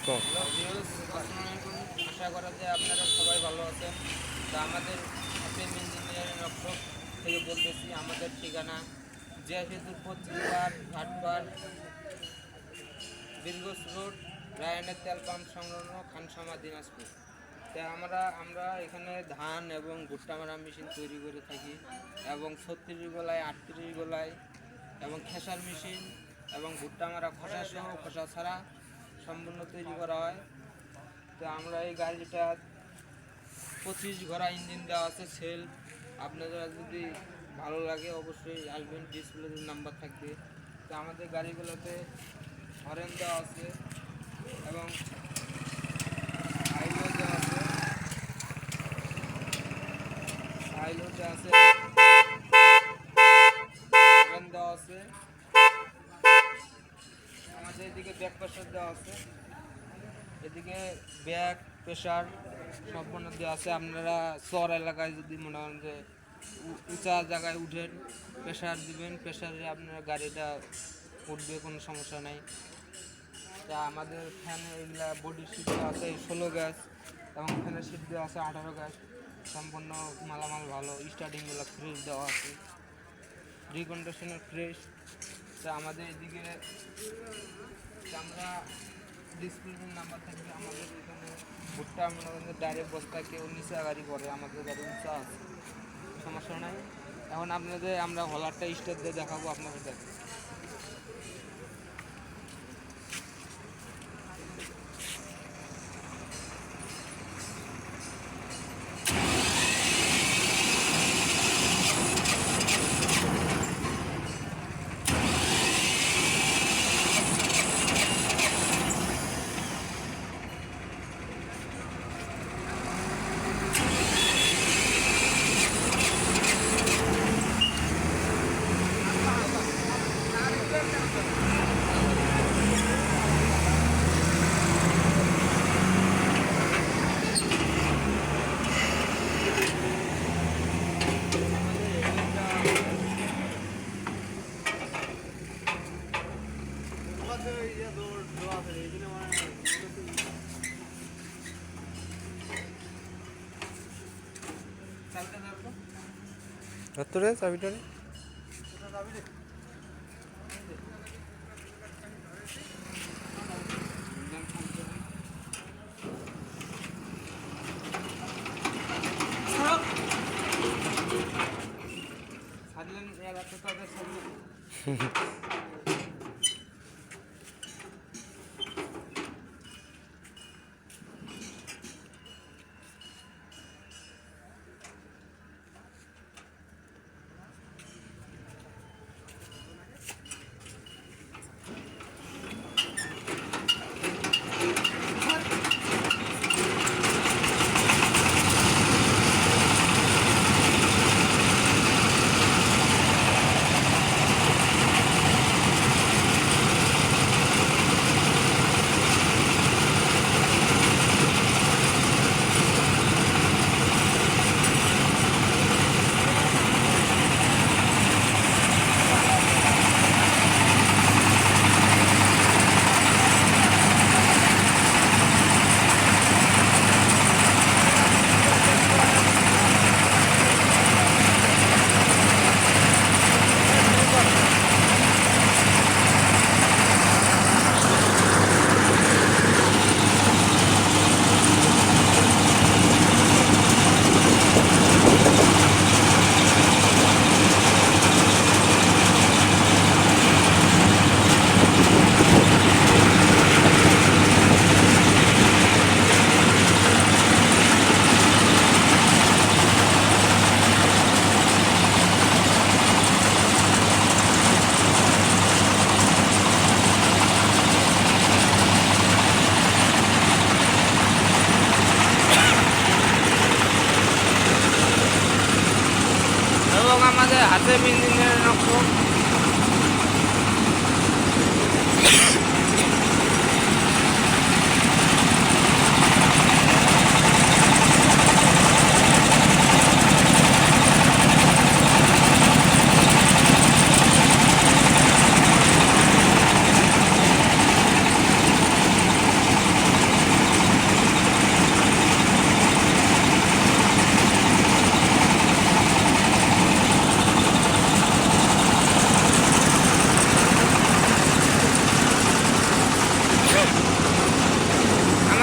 Hello viewers, আসসালামু আলাইকুম। আশা করা যায় আপনারা সবাই ভালো আছেন। তো আমাদের হ্যাপি ইঞ্জিনিয়ারিং ওয়ার্কশপ থেকে বলতেছি। আমাদের ঠিকানা জিয়াফিদুর পত্রিকার ঘাটপাড়, বীরগঞ্জ রোড, রায়নের তেল পাম্প সংলগ্ন, খানসামা, দিনাজপুর। তা আমরা এখানে ধান এবং ভুট্টা মারা মেশিন তৈরি করে থাকি, এবং 36 গোলায়, 38 গোলায়, এবং খেসার মেশিন এবং ভুট্টা মারা খোসা সহ খোসা ছাড়া সম্পূর্ণ তৈরি করা হয়। তো আমরা এই গাড়িটা 25 ঘোড়া ইঞ্জিন দেওয়া আছে, সেল। আপনারা যদি ভালো লাগে অবশ্যই আসবেন, ডিসপ্লেতে নাম্বার থাকবে। তো আমাদের গাড়িগুলোতে হরেন দেওয়া আছে এবং আইলো দেওয়া আছে, আইলো দেওয়া আছে, হরেন দেওয়া আছে। আমাদের এদিকে ব্যাক প্রেশার দেওয়া আছে, এদিকে ব্যাক প্রেশার সম্পূর্ণ দেওয়া আছে। আপনারা চর এলাকায় যদি মনে করেন যে উঁচা জায়গায় উঠেন, প্রেশার দিবেন, প্রেশারে আপনার গাড়িটা উঠবে, কোনো সমস্যা নাই। তা আমাদের ফ্যানে এগুলা বডি সিট দেওয়া আছে 16 গ্যাস, এবং ফ্যানের সিট দেওয়া আছে 18 গ্যাস। সম্পূর্ণ মালামাল ভালো, স্টার্টিংগুলো ফ্রেশ দেওয়া আছে, রিকন্ডিশনার ফ্রেশ। তা আমাদের এদিকে আমরা ডিসপ্লের নাম্বার থাকবে। আমাদের এখানে ভুট্টা মনে করেন ডাইরেক্ট বস্তা, কেউ নিচা গাড়ি করে, আমাদের গাড়ি উঁচা আছে, সমস্যা নাই। এখন আপনাদের আমরা হলারটা স্টার দিয়ে দেখাবো, আপনাদের দেখেন। ধরতরে চাবিটারে ছাড়লেন এর এত তাদের ছাড়লেন। এবং আমাদের হাতে ইঞ্জিনের রকম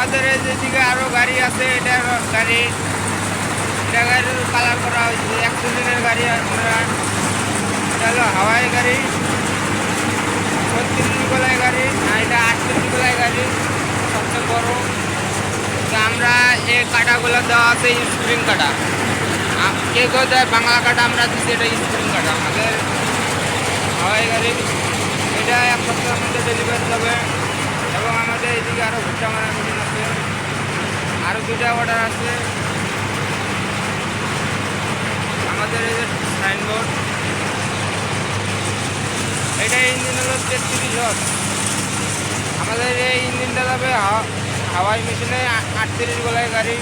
আমাদের এই যেদিকে আরও গাড়ি আছে, এটা গাড়ি, এটা গাড়ির কালার করা হয়েছে 100 গাড়ি। আমরা এটা হলো হাওয়াই গাড়ি, 36 গলায় গাড়ি, আর এটা 38 গলায় গাড়ি, সবচেয়ে বড়। তো আমরা এই কাটাগুলো দেওয়া আছে স্প্রিং কাটা, কেউ কেউ দেয় বাংলা কাটা, আমরা দিচ্ছি এটা স্প্রিং কাটা। আমাদের হাওয়াই গাড়ি এটা 1 সপ্তাহের মধ্যে ডেলিভারি হবে। এবং আমাদের এদিকে আরও ভুট্টা মারা মেশিন আছে, আরও 2টা অর্ডার আছে। আমাদের এই যে সাইনবোর্ড, এটা ইঞ্জিন হলো 33 হর্স। আমাদের এই ইঞ্জিনটা যাবে হাওয়াই মেশিনে 38 গলায় গাড়ি।